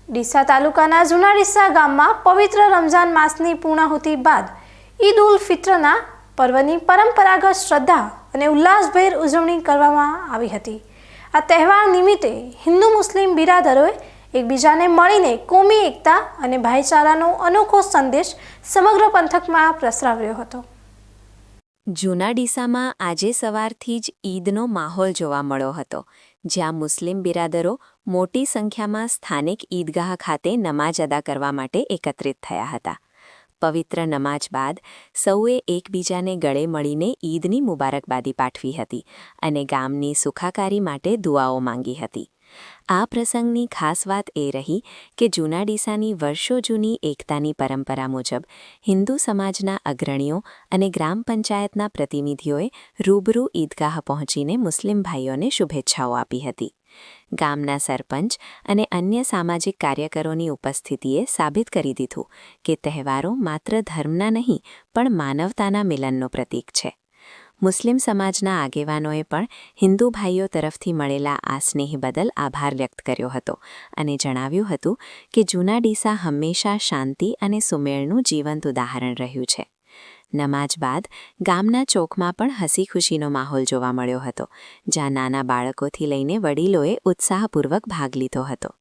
ડીસા તાલુકાના જૂના ડીસા ગામમાં પવિત્ર રમઝાન માસની પૂર્ણાહુતિ બાદ ઈદ ઉલ ફિત્રના પર્વની પરંપરાગત શ્રદ્ધા અને ઉલ્લાસભેર ઉજવણી કરવામાં આવી હતી। આ તહેવાર નિમિત્તે હિન્દુ મુસ્લિમ બિરાદરોએ એકબીજાને મળીને કોમી એકતા અને ભાઈચારાનો અનોખો સંદેશ સમગ્ર પંથકમાં પ્રસરાવ્યો હતો। જૂના ડીસામાં આજે સવારથી જ ઈદનો માહોલ જોવા મળ્યો હતો, જ્યાં મુસ્લિમ બિરાદરો મોટી સંખ્યામાં સ્થાનિક ઈદગાહ ખાતે નમાજ અદા કરવા માટે એકત્રિત થયા હતા। પવિત્ર નમાજ બાદ સૌએ એકબીજાને ગળે મળીને ઈદની મુબારકબાદી પાઠવી હતી અને ગામની સુખાકારી માટે દુઆઓ માંગી હતી। આ પ્રસંગની ખાસ વાત એ રહી કે જૂના ડીસાની વર્ષો જૂની એકતાની પરંપરા મુજબ હિન્દુ સમાજના અગ્રણીઓ અને ગ્રામ પંચાયતના પ્રતિનિધિઓએ રૂબરૂ ઈદગાહ પહોંચીને મુસ્લિમ ભાઈઓને શુભેચ્છાઓ આપી હતી। ગામના સરપંચ અને અન્ય સામાજિક કાર્યકરોની ઉપસ્થિતિએ સાબિત કરી દીધું કે તહેવારો માત્ર ધર્મના નહીં પણ માનવતાના મિલનનો પ્રતીક છે। મુસ્લિમ સમાજના આગેવાનોએ પણ હિન્દુ ભાઈઓ તરફથી મળેલા આ સ્નેહ બદલ આભાર વ્યક્ત કર્યો હતો અને જણાવ્યું હતું કે જૂના ડીસા હંમેશા શાંતિ અને સુમેળનું જીવંત ઉદાહરણ રહ્યું છે। નમાજ બાદ ગામના ચોકમાં પણ હસી ખુશીનો માહોલ જોવા મળ્યો હતો, જ્યાં નાના બાળકોથી લઈને વડીલોએ ઉત્સાહપૂર્વક ભાગ લીધો હતો।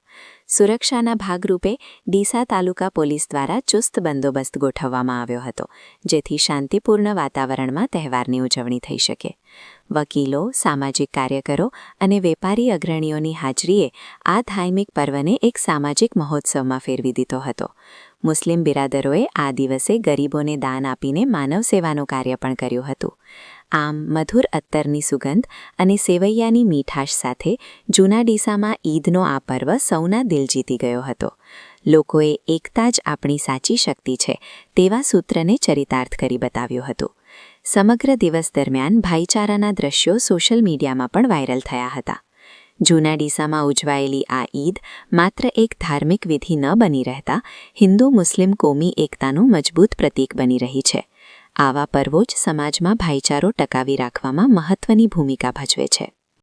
સુરક્ષાના ભાગરૂપે ડીસા તાલુકા પોલીસ દ્વારા ચુસ્ત બંદોબસ્ત ગોઠવવામાં આવ્યો હતો, જેથી શાંતિપૂર્ણ વાતાવરણમાં તહેવારની ઉજવણી થઈ શકે। વકીલો, સામાજિક કાર્યકરો અને વેપારી અગ્રણીઓની હાજરીએ આ ધાર્મિક પર્વને એક સામાજિક મહોત્સવમાં ફેરવી દીધો હતો। મુસ્લિમ બિરાદરોએ આ દિવસે ગરીબોને દાન આપીને માનવ સેવાનું કાર્ય પણ કર્યું હતું। આમ મધુર અત્તરની સુગંધ અને સેવૈયાની મીઠાશ સાથે જૂના ડીસામાં ઈદનો આ પર્વ સૌના દિલ જીતી ગયો હતો। લોકોએ એકતા જ આપણી સાચી શક્તિ છે તેવા સૂત્રને ચરિતાર્થ કરી બતાવ્યું હતું। સમગ્ર દિવસ દરમિયાન ભાઈચારાના દ્રશ્યો સોશિયલ મીડિયામાં પણ વાયરલ થયા હતા। જૂના ડીસામાં ઉજવાયેલી આ ઈદ માત્ર એક ધાર્મિક વિધિ ન બની રહેતા હિન્દુ મુસ્લિમ કોમી એકતાનું મજબૂત પ્રતીક બની રહી છે। આવા પર્વો જ સમાજમાં ભાઈચારો ટકાવી રાખવામાં મહત્વની ભૂમિકા ભજવે છે।